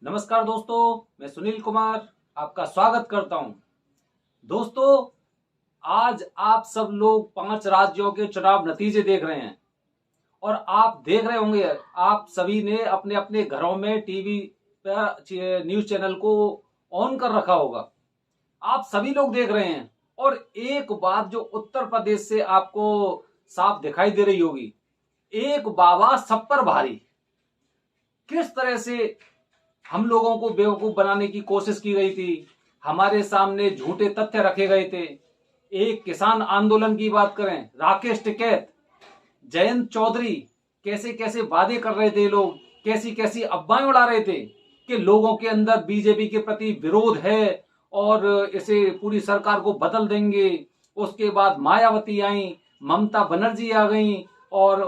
नमस्कार दोस्तों, मैं सुनील कुमार आपका स्वागत करता हूं। दोस्तों, आज आप सब लोग 5 राज्यों के चुनाव नतीजे देख रहे हैं और आप देख रहे होंगे, आप सभी ने अपने अपने घरों में टीवी पर न्यूज चैनल को ऑन कर रखा होगा। आप सभी लोग देख रहे हैं और एक बात जो उत्तर प्रदेश से आपको साफ दिखाई दे रही होगी, एक बाबा सब पर भारी। किस तरह से हम लोगों को बेवकूफ बनाने की कोशिश की गई थी, हमारे सामने झूठे तथ्य रखे गए थे। एक किसान आंदोलन की बात करें, राकेश टिकैत, जयंत चौधरी, कैसे कैसे वादे कर रहे थे लोग, कैसी कैसी अफवाहें उड़ा रहे थे कि लोगों के अंदर बीजेपी के प्रति विरोध है और इसे पूरी सरकार को बदल देंगे। उसके बाद मायावती आई, ममता बनर्जी आ गई और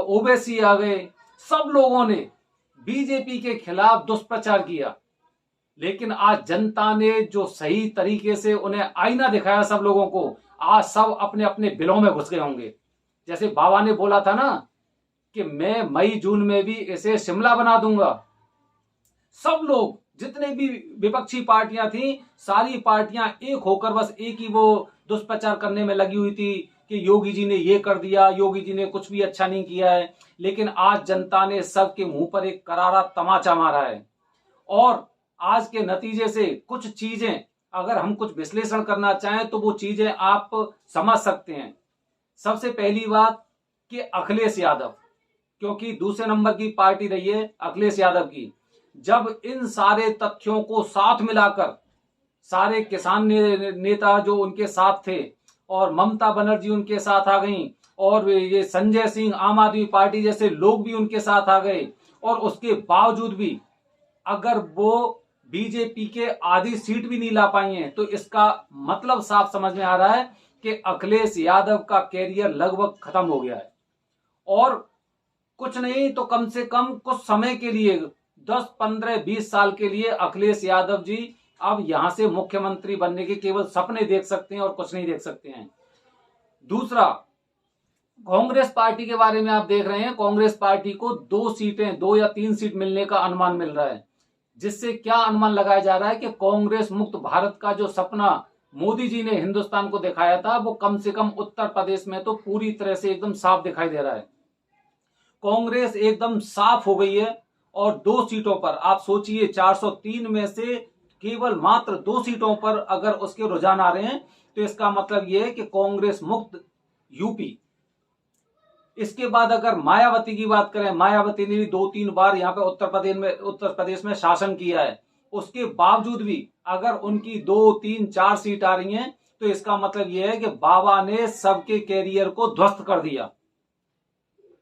ओवैसी आ गए। सब लोगों ने बीजेपी के खिलाफ दुष्प्रचार किया, लेकिन आज जनता ने जो सही तरीके से उन्हें आईना दिखाया सब लोगों को, आज सब अपने अपने बिलों में घुस गए होंगे। जैसे बाबा ने बोला था ना कि मैं मई जून में भी इसे शिमला बना दूंगा। सब लोग, जितने भी विपक्षी पार्टियां थी, सारी पार्टियां एक होकर बस एक ही वो दुष्प्रचार करने में लगी हुई थी कि योगी जी ने ये कर दिया, योगी जी ने कुछ भी अच्छा नहीं किया है। लेकिन आज जनता ने सबके मुंह पर एक करारा तमाचा मारा है और आज के नतीजे से कुछ चीजें, अगर हम कुछ विश्लेषण करना चाहें तो वो चीजें आप समझ सकते हैं। सबसे पहली बात कि अखिलेश यादव, क्योंकि दूसरे नंबर की पार्टी रही है अखिलेश यादव की। जब इन सारे तथ्यों को साथ मिलाकर सारे किसान नेता जो उनके साथ थे और ममता बनर्जी उनके साथ आ गई और ये संजय सिंह, आम आदमी पार्टी जैसे लोग भी उनके साथ आ गए, और उसके बावजूद भी अगर वो बीजेपी के आधी सीट भी नहीं ला पाई हैं, तो इसका मतलब साफ समझ में आ रहा है कि अखिलेश यादव का कैरियर लगभग खत्म हो गया है। और कुछ नहीं तो कम से कम कुछ समय के लिए, 10, 15, 20 साल के लिए अखिलेश यादव जी अब यहां से मुख्यमंत्री बनने के केवल सपने देख सकते हैं और कुछ नहीं देख सकते हैं। दूसरा, कांग्रेस पार्टी के बारे में आप देख रहे हैं, कांग्रेस पार्टी को 2 सीटें, 2 या 3 सीट मिलने का अनुमान मिल रहा है, जिससे क्या अनुमान लगाया जा रहा है कि कांग्रेस मुक्त भारत का जो सपना मोदी जी ने हिंदुस्तान को दिखाया था, वो कम से कम उत्तर प्रदेश में तो पूरी तरह से एकदम साफ दिखाई दे रहा है। कांग्रेस एकदम साफ हो गई है और 2 सीटों पर आप सोचिए, 403 में से केवल मात्र 2 सीटों पर अगर उसके रुझान आ रहे हैं, तो इसका मतलब यह है कि कांग्रेस मुक्त यूपी। इसके बाद अगर मायावती की बात करें, मायावती ने भी 2-3 बार यहाँ पे उत्तर प्रदेश में शासन किया है। उसके बावजूद भी अगर उनकी 2, 3, 4 सीट आ रही हैं, तो इसका मतलब यह है कि बाबा ने सबके कैरियर को ध्वस्त कर दिया।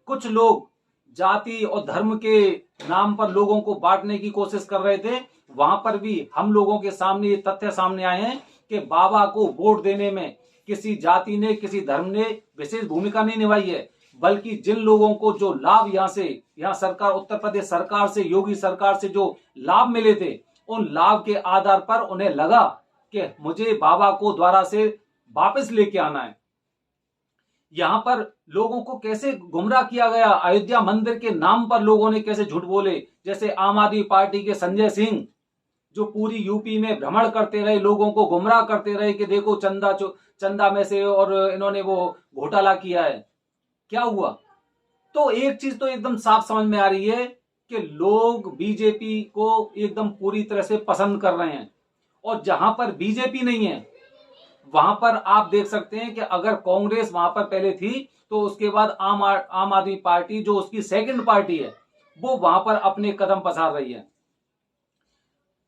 कुछ लोग जाति और धर्म के नाम पर लोगों को बांटने की कोशिश कर रहे थे, वहां पर भी हम लोगों के सामने ये तथ्य सामने आए हैं कि बाबा को वोट देने में किसी जाति ने, किसी धर्म ने विशेष भूमिका नहीं निभाई है, बल्कि जिन लोगों को जो लाभ यहाँ सरकार, उत्तर प्रदेश सरकार से, योगी सरकार से जो लाभ मिले थे, उन लाभ के आधार पर उन्हें लगा कि मुझे बाबा को द्वारा से वापस लेके आना है। यहां पर लोगों को कैसे गुमराह किया गया, अयोध्या मंदिर के नाम पर लोगों ने कैसे झूठ बोले। जैसे आम आदमी पार्टी के संजय सिंह जो पूरी यूपी में भ्रमण करते रहे, लोगों को गुमराह करते रहे कि देखो चंदा में से और इन्होंने वो घोटाला किया है। क्या हुआ? तो एक चीज तो एकदम साफ समझ में आ रही है कि लोग बीजेपी को एकदम पूरी तरह से पसंद कर रहे हैं, और जहां पर बीजेपी नहीं है वहां पर आप देख सकते हैं कि अगर कांग्रेस वहां पर पहले थी, तो उसके बाद आम आदमी पार्टी जो उसकी सेकंड पार्टी है, वो वहां पर अपने कदम पसार रही है।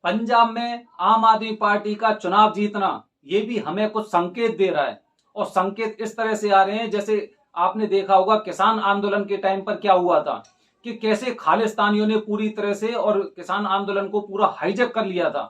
पंजाब में आम आदमी पार्टी का चुनाव जीतना, ये भी हमें कुछ संकेत दे रहा है, और संकेत इस तरह से आ रहे हैं, जैसे आपने देखा होगा किसान आंदोलन के टाइम पर क्या हुआ था कि कैसे खालिस्तानियों ने पूरी तरह से और किसान आंदोलन को पूरा हाईजैक कर लिया था।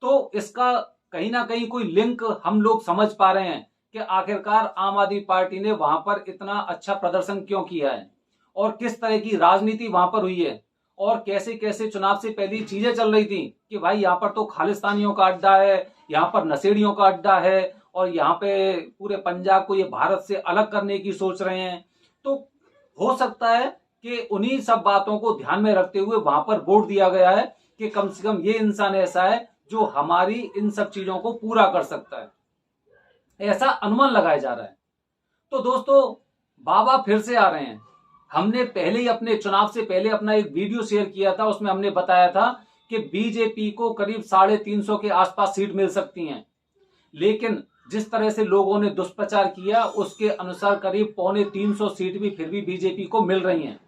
तो इसका कहीं ना कहीं कोई लिंक हम लोग समझ पा रहे हैं कि आखिरकार आम आदमी पार्टी ने वहां पर इतना अच्छा प्रदर्शन क्यों किया है और किस तरह की राजनीति वहां पर हुई है, और कैसे कैसे चुनाव से पहले चीजें चल रही थी कि भाई यहाँ पर तो खालिस्तानियों का अड्डा है, यहाँ पर नशेड़ियों का अड्डा है, और यहाँ पे पूरे पंजाब को ये भारत से अलग करने की सोच रहे हैं। तो हो सकता है कि उन्हीं सब बातों को ध्यान में रखते हुए वहां पर वोट दिया गया है कि कम से कम ये इंसान ऐसा है जो हमारी इन सब चीजों को पूरा कर सकता है, ऐसा अनुमान लगाया जा रहा है। तो दोस्तों, बाबा फिर से आ रहे हैं। हमने पहले ही अपने चुनाव से पहले अपना एक वीडियो शेयर किया था, उसमें हमने बताया था कि बीजेपी को करीब 350 के आसपास सीट मिल सकती हैं, लेकिन जिस तरह से लोगों ने दुष्प्रचार किया उसके अनुसार करीब 250 सीट भी फिर भी बीजेपी को मिल रही हैं।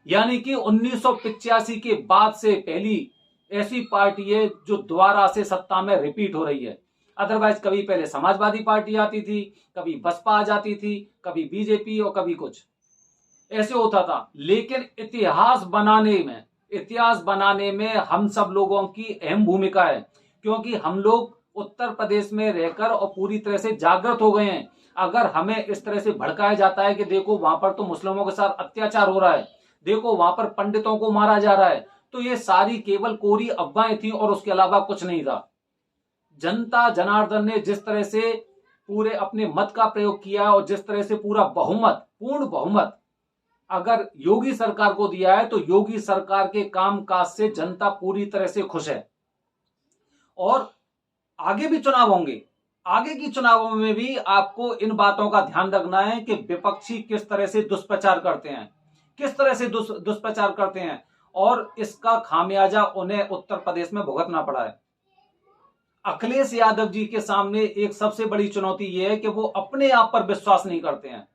यानी कि 1985 के बाद से पहली ऐसी पार्टी है जो दोबारा से सत्ता में रिपीट हो रही है। अदरवाइज कभी पहले समाजवादी पार्टी आती थी, कभी बसपा आ जाती थी, कभी बीजेपी और कभी कुछ, ऐसे होता था। लेकिन इतिहास बनाने में हम सब लोगों की अहम भूमिका है, क्योंकि हम लोग उत्तर प्रदेश में रहकर और पूरी तरह से जागृत हो गए हैं। अगर हमें इस तरह से भड़काया जाता है कि देखो वहां पर तो मुस्लिमों के साथ अत्याचार हो रहा है, देखो वहां पर पंडितों को मारा जा रहा है, तो ये सारी केवल कोरी अफवाहें थी और उसके अलावा कुछ नहीं था। जनता जनार्दन ने जिस तरह से पूरे अपने मत का प्रयोग किया और जिस तरह से पूरा बहुमत, पूर्ण बहुमत अगर योगी सरकार को दिया है, तो योगी सरकार के कामकाज से जनता पूरी तरह से खुश है। और आगे भी चुनाव होंगे, आगे की चुनावों में भी आपको इन बातों का ध्यान रखना है कि विपक्षी किस तरह से दुष्प्रचार करते हैं, किस तरह से दुष्प्रचार करते हैं, और इसका खामियाजा उन्हें उत्तर प्रदेश में भुगतना पड़ा है। अखिलेश यादव जी के सामने एक सबसे बड़ी चुनौती यह है कि वो अपने आप पर विश्वास नहीं करते हैं।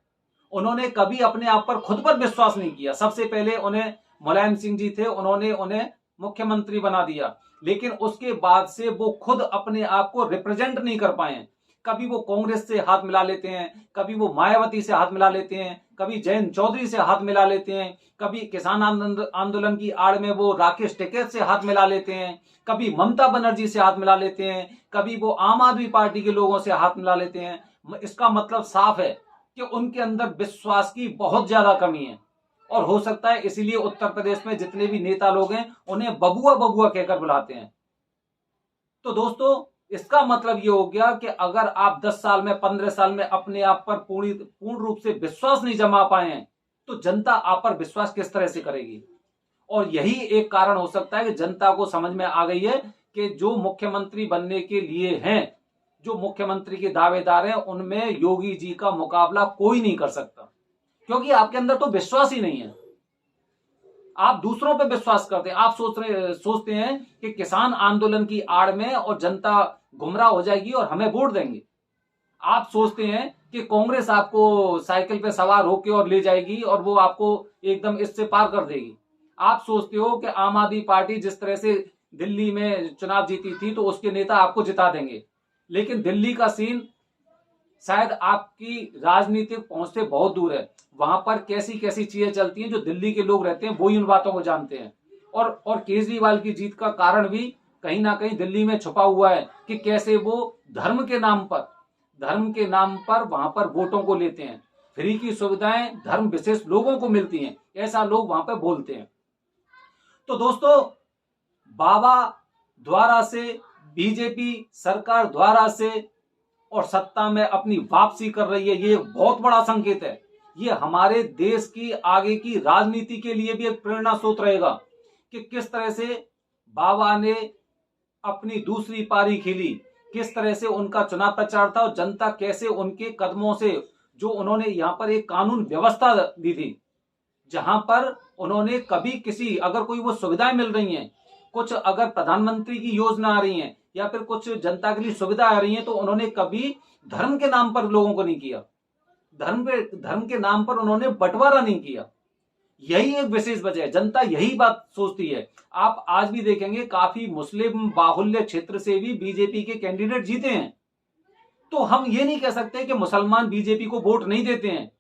उन्होंने कभी अपने आप पर खुद पर विश्वास नहीं किया। सबसे पहले उन्हें मुलायम सिंह जी थे, उन्होंने उन्हें मुख्यमंत्री बना दिया, लेकिन उसके बाद से वो खुद अपने आप को रिप्रेजेंट नहीं कर पाए। कभी वो कांग्रेस से हाथ मिला लेते हैं, कभी वो मायावती से हाथ मिला लेते हैं, कभी जयंत चौधरी से हाथ मिला लेते हैं, कभी किसान आंदोलन की आड़ में वो राकेश टिकैत से हाथ मिला लेते हैं, कभी ममता बनर्जी से हाथ मिला लेते हैं, कभी वो आम आदमी पार्टी के लोगों से हाथ मिला लेते हैं। इसका मतलब साफ है कि उनके अंदर विश्वास की बहुत ज्यादा कमी है, और हो सकता है इसीलिए उत्तर प्रदेश में जितने भी नेता लोग हैं उन्हें बबुआ बबुआ कहकर बुलाते हैं। तो दोस्तों, इसका मतलब ये हो गया कि अगर आप 10 साल में, 15 साल में अपने आप पर पूर्ण रूप से विश्वास नहीं जमा पाए हैं, तो जनता आप पर विश्वास किस तरह से करेगी। और यही एक कारण हो सकता है कि जनता को समझ में आ गई है कि जो मुख्यमंत्री बनने के लिए हैं, जो मुख्यमंत्री के दावेदार हैं, उनमें योगी जी का मुकाबला कोई नहीं कर सकता, क्योंकि आपके अंदर तो विश्वास ही नहीं है। आप दूसरों पे विश्वास करते हैं। आप सोचते हैं कि किसान आंदोलन की आड़ में और जनता गुमराह हो जाएगी और हमें वोट देंगे। आप सोचते हैं कि कांग्रेस आपको साइकिल पे सवार होकर और ले जाएगी और वो आपको एकदम इससे पार कर देगी। आप सोचते हो कि आम आदमी पार्टी जिस तरह से दिल्ली में चुनाव जीती थी तो उसके नेता आपको जिता देंगे, लेकिन दिल्ली का सीन शायद आपकी राजनीतिक पहुंच से बहुत दूर है। वहां पर कैसी कैसी चीजें चलती हैं जो दिल्ली के लोग रहते हैं वो ही उन बातों को जानते हैं। और केजरीवाल की जीत का कारण भी कहीं ना कहीं दिल्ली में छुपा हुआ है कि कैसे वो धर्म के नाम पर वहां पर वोटों को लेते हैं। फ्री की सुविधाएं धर्म विशेष लोगों को मिलती हैं, ऐसा लोग वहां पर बोलते हैं। तो दोस्तों, बाबा द्वारा से, बीजेपी सरकार द्वारा से और सत्ता में अपनी वापसी कर रही है, ये एक बहुत बड़ा संकेत है। ये हमारे देश की आगे की राजनीति के लिए भी एक प्रेरणा स्रोत रहेगा कि किस तरह से बाबा ने अपनी दूसरी पारी खेली, किस तरह से उनका चुनाव प्रचार था और जनता कैसे उनके कदमों से, जो उन्होंने यहाँ पर एक कानून व्यवस्था दी थी, जहां पर उन्होंने कभी किसी, अगर कोई वो सुविधाएं मिल रही हैं, कुछ अगर प्रधानमंत्री की योजना आ रही है या फिर कुछ जनता के लिए सुविधा आ रही है, तो उन्होंने कभी धर्म के नाम पर लोगों को नहीं किया, धर्म के नाम पर उन्होंने बंटवारा नहीं किया। यही एक विशेष वजह है, जनता यही बात सोचती है। आप आज भी देखेंगे काफी मुस्लिम बाहुल्य क्षेत्र से भी बीजेपी के कैंडिडेट जीते हैं। तो हम ये नहीं कह सकते कि मुसलमान बीजेपी को वोट नहीं देते हैं,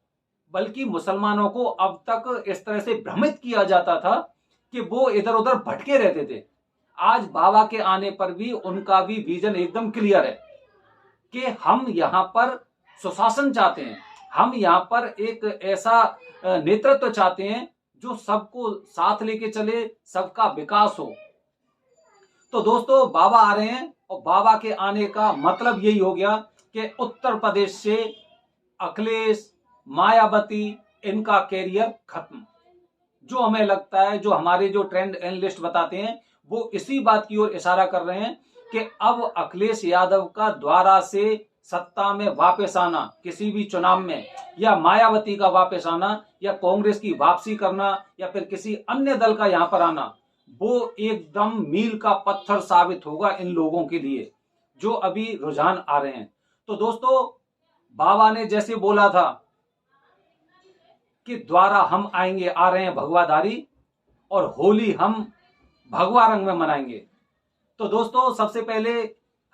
बल्कि मुसलमानों को अब तक इस तरह से भ्रमित किया जाता था कि वो इधर उधर भटके रहते थे। आज बाबा के आने पर भी उनका भी विजन एकदम क्लियर है कि हम यहां पर सुशासन चाहते हैं, हम यहां पर एक ऐसा नेतृत्व चाहते हैं जो सबको साथ लेके चले, सबका विकास हो। तो दोस्तों, बाबा आ रहे हैं और बाबा के आने का मतलब यही हो गया कि उत्तर प्रदेश से अखिलेश, मायावती, इनका कैरियर खत्म। जो हमें लगता है, जो हमारे जो ट्रेंड एनालिस्ट बताते हैं, वो इसी बात की ओर इशारा कर रहे हैं कि अब अखिलेश यादव का द्वारा से सत्ता में वापस आना किसी भी चुनाव में, या मायावती का वापस आना, या कांग्रेस की वापसी करना, या फिर किसी अन्य दल का यहां पर आना, वो एकदम मील का पत्थर साबित होगा इन लोगों के लिए जो अभी रुझान आ रहे हैं। तो दोस्तों, बाबा ने जैसे बोला था कि द्वारा हम आएंगे, आ रहे हैं भगवाधारी, और होली हम भगवा रंग में मनाएंगे। तो दोस्तों, सबसे पहले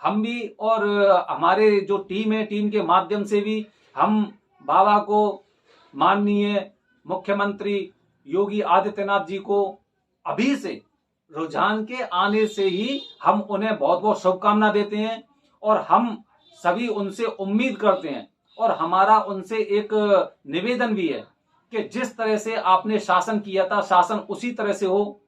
हम भी और हमारे जो टीम है, टीम के माध्यम से भी हम बाबा को, माननीय मुख्यमंत्री योगी आदित्यनाथ जी को अभी से, रुझान के आने से ही हम उन्हें बहुत बहुत शुभकामना देते हैं, और हम सभी उनसे उम्मीद करते हैं, और हमारा उनसे एक निवेदन भी है कि जिस तरह से आपने शासन किया था, शासन उसी तरह से हो।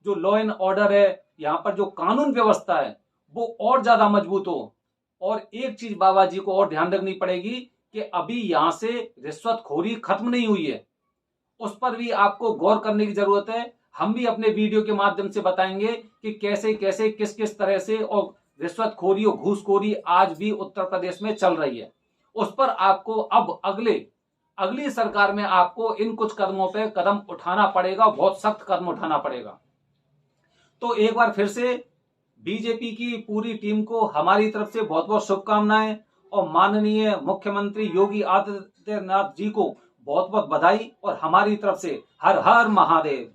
जो लॉ एंड ऑर्डर है, यहाँ पर जो कानून व्यवस्था है, वो और ज्यादा मजबूत हो। और एक चीज बाबा जी को और ध्यान रखनी पड़ेगी कि अभी यहां से रिश्वतखोरी खत्म नहीं हुई है, उस पर भी आपको गौर करने की जरूरत है। हम भी अपने वीडियो के माध्यम से बताएंगे कि कैसे कैसे किस किस तरह से और रिश्वतखोरी और घूसखोरी आज भी उत्तर प्रदेश में चल रही है। उस पर आपको अब अगली सरकार में आपको इन कुछ कदमों पे कदम उठाना पड़ेगा, बहुत सख्त कदम उठाना पड़ेगा। तो एक बार फिर से बीजेपी की पूरी टीम को हमारी तरफ से बहुत बहुत शुभकामनाएं, और माननीय मुख्यमंत्री योगी आदित्यनाथ जी को बहुत बहुत बधाई, और हमारी तरफ से हर हर महादेव।